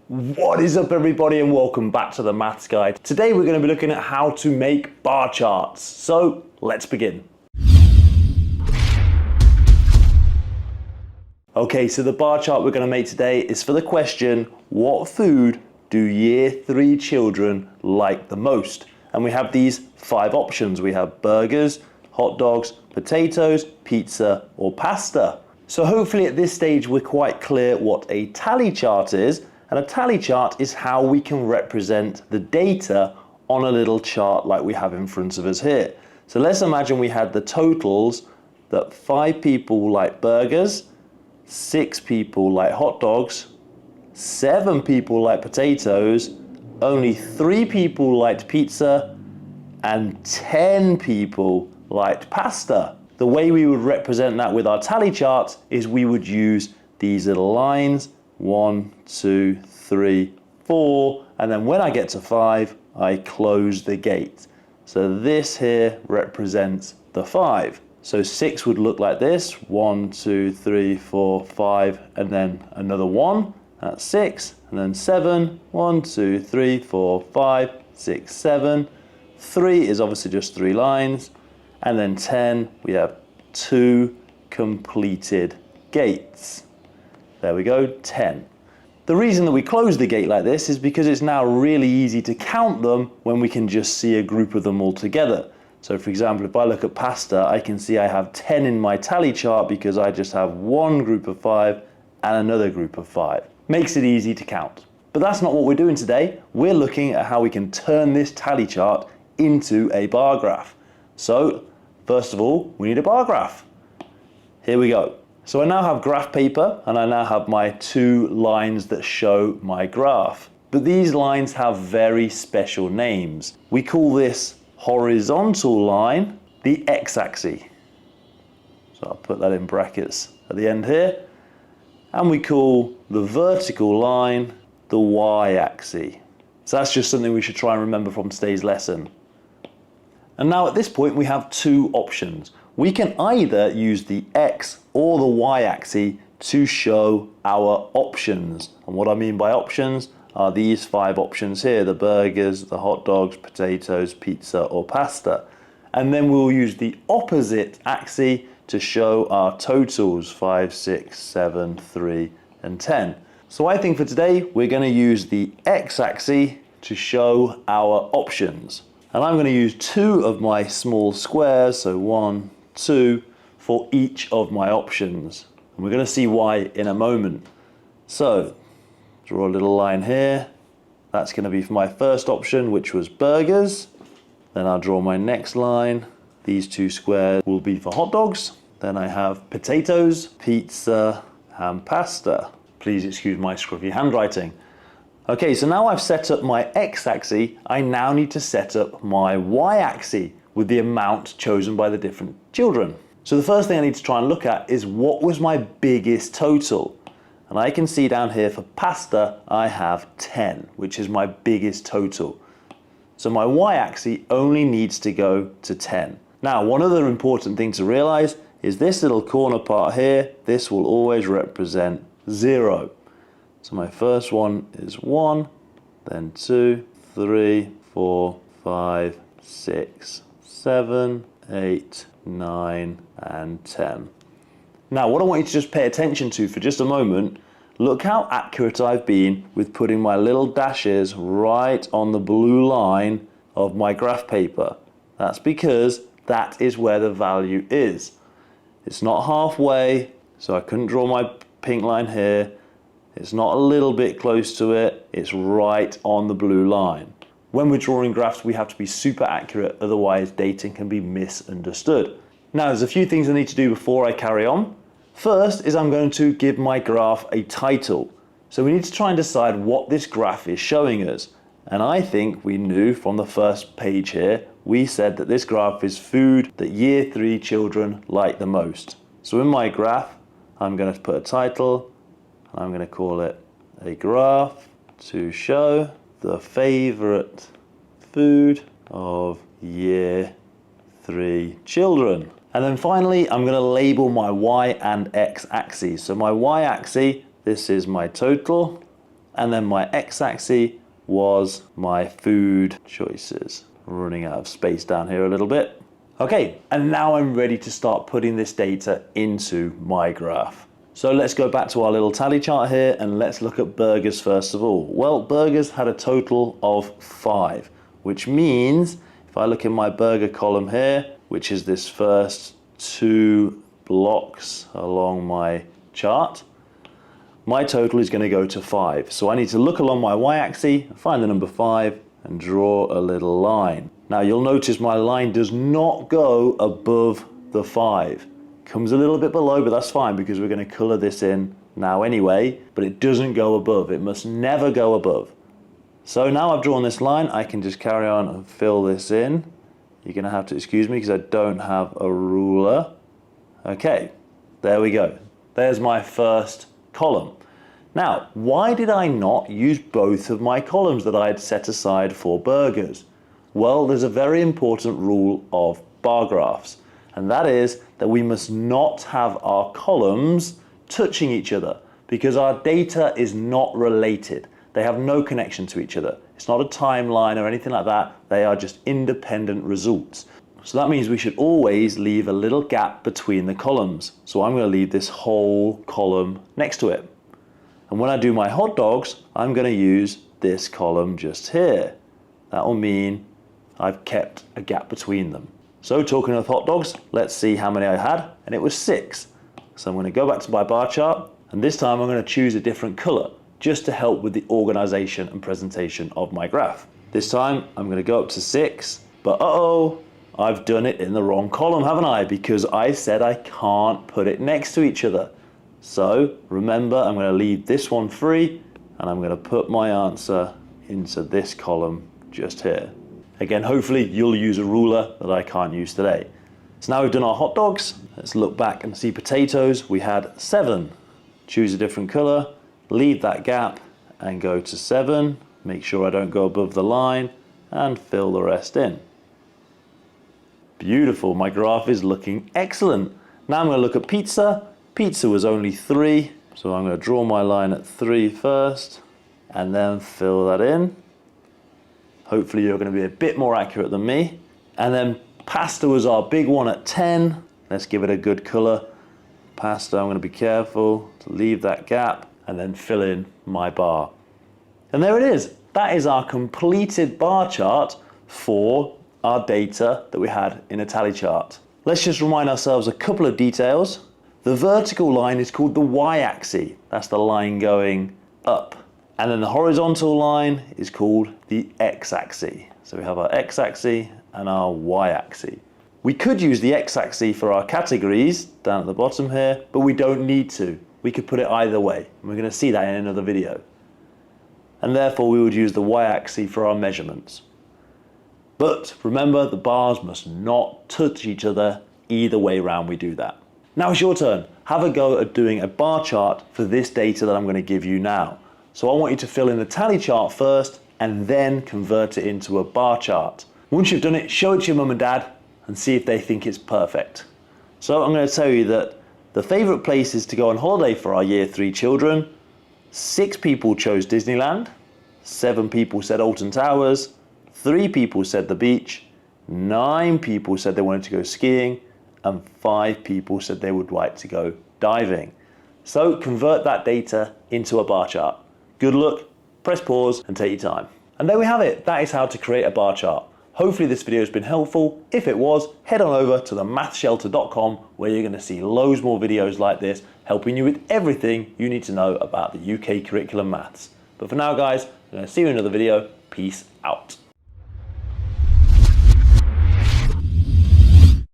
What is up everybody and welcome back to the Maths Guide. Today we're going to be looking at how to make bar charts. So let's begin. Okay, so the bar chart we're going to make today is for the question, what food do year 3 children like the most? And we have these 5 options. We have burgers, hot dogs, potatoes, pizza or pasta. So hopefully at this stage we're quite clear what a tally chart is. And a tally chart is how we can represent the data on a little chart like we have in front of us here. So let's imagine we had the totals that 5 people like burgers, 6 people like hot dogs, 7 people like potatoes, only 3 people liked pizza, and 10 people liked pasta. The way we would represent that with our tally charts is we would use these little lines. 1, 2, 3, 4, and then when I get to 5, I close the gate. So this here represents the 5. So 6 would look like this, 1, 2, 3, 4, 5, and then another 1, that's 6, and then 7, 1, 2, 3, 4, 5, 6, 7. 3 is obviously just 3 lines, and then 10, we have 2 completed gates. There we go, 10. The reason that we close the gate like this is because it's now really easy to count them when we can just see a group of them all together. So for example, if I look at pasta, I can see I have 10 in my tally chart because I just have one group of 5 and another group of 5. Makes it easy to count. But that's not what we're doing today. We're looking at how we can turn this tally chart into a bar graph. So first of all, we need a bar graph. Here we go. So I now have graph paper and I now have my 2 lines that show my graph. But these lines have very special names. We call this horizontal line the x-axis. So I'll put that in brackets at the end here. And we call the vertical line the y-axis. So that's just something we should try and remember from today's lesson. And now at this point we have 2 options. We can either use the x or the y-axis to show our options. And what I mean by options are these 5 options here, the burgers, the hot dogs, potatoes, pizza or pasta. And then we'll use the opposite axis to show our totals, 5, 6, 7, 3 and 10. So I think for today we're going to use the x-axis to show our options. And I'm going to use 2 of my small squares, so 1, 2, for each of my options. And we're going to see why in a moment. So, draw a little line here. That's going to be for my first option, which was burgers. Then I'll draw my next line. These 2 squares will be for hot dogs. Then I have potatoes, pizza, and pasta. Please excuse my scruffy handwriting. Okay, so now I've set up my x-axis, I now need to set up my y-axis with the amount chosen by the different children. So the first thing I need to try and look at is what was my biggest total. And I can see down here for pasta, I have 10, which is my biggest total. So my y-axis only needs to go to 10. Now, one other important thing to realize is this little corner part here, this will always represent 0. So my first one is 1, then 2, 3, 4, 5, 6, 7, 8, 9, and 10. Now what I want you to just pay attention to for just a moment, look how accurate I've been with putting my little dashes right on the blue line of my graph paper. That's because that is where the value is. It's not halfway, so I couldn't draw my pink line here. It's not a little bit close to it, it's right on the blue line. When we're drawing graphs, we have to be super accurate, otherwise dating can be misunderstood. Now, there's a few things I need to do before I carry on. First is I'm going to give my graph a title. So we need to try and decide what this graph is showing us. And I think we knew from the first page here, we said that this graph is food that year 3 children like the most. So in my graph, I'm going to put a title. I'm going to call it a graph to show the favorite food of year 3 children. And then finally, I'm going to label my y and x axes. So my y axis, this is my total, and then my x-axis was my food choices. Running out of space down here a little bit. Okay, and now I'm ready to start putting this data into my graph. So let's go back to our little tally chart here and let's look at burgers first of all. Well, burgers had a total of 5, which means if I look in my burger column here, which is this first 2 blocks along my chart, my total is going to go to 5. So I need to look along my y-axis, find the number 5, and draw a little line. Now you'll notice my line does not go above the 5. Comes a little bit below, but that's fine because we're going to color this in now anyway, but it doesn't go above. It must never go above. So now I've drawn this line, I can just carry on and fill this in. You're going to have to excuse me because I don't have a ruler. Okay, there we go. There's my first column. Now, why did I not use both of my columns that I had set aside for burgers? Well, there's a very important rule of bar graphs, and that is that we must not have our columns touching each other because our data is not related. They have no connection to each other. It's not a timeline or anything like that. They are just independent results. So that means we should always leave a little gap between the columns. So I'm going to leave this whole column next to it. And when I do my hot dogs, I'm going to use this column just here. That will mean I've kept a gap between them. So talking of hot dogs, let's see how many I had, and it was 6. So I'm going to go back to my bar chart, and this time I'm going to choose a different color just to help with the organization and presentation of my graph. This time I'm going to go up to 6, but I've done it in the wrong column, haven't I? Because I said I can't put it next to each other. So remember, I'm going to leave this one free and I'm going to put my answer into this column just here. Again, hopefully you'll use a ruler that I can't use today. So now we've done our hot dogs. Let's look back and see potatoes. We had 7. Choose a different color, leave that gap and go to 7. Make sure I don't go above the line and fill the rest in. Beautiful, my graph is looking excellent. Now I'm going to look at pizza. Pizza was only 3, so I'm going to draw my line at 3 first and then fill that in. Hopefully you're going to be a bit more accurate than me. And then pasta was our big one at 10. Let's give it a good color. Pasta, I'm going to be careful to leave that gap and then fill in my bar. And there it is. That is our completed bar chart for our data that we had in a tally chart. Let's just remind ourselves a couple of details. The vertical line is called the y-axis. That's the line going up. And then the horizontal line is called the x-axis. So we have our x-axis and our y-axis. We could use the x-axis for our categories down at the bottom here, but we don't need to. We could put it either way. And we're going to see that in another video. And therefore we would use the y-axis for our measurements. But remember, the bars must not touch each other either way around we do that. Now it's your turn. Have a go at doing a bar chart for this data that I'm going to give you now. So I want you to fill in the tally chart first and then convert it into a bar chart. Once you've done it, show it to your mum and dad and see if they think it's perfect. So I'm going to tell you that the favourite places to go on holiday for our year 3 children, 6 people chose Disneyland, 7 people said Alton Towers, 3 people said the beach, 9 people said they wanted to go skiing, and 5 people said they would like to go diving. So convert that data into a bar chart. Good luck, press pause and take your time. And there we have it. That is how to create a bar chart. Hopefully this video has been helpful. If it was, head on over to themathshelter.com where you're going to see loads more videos like this, helping you with everything you need to know about the UK curriculum maths. But for now guys, I'm going to see you in another video. Peace out.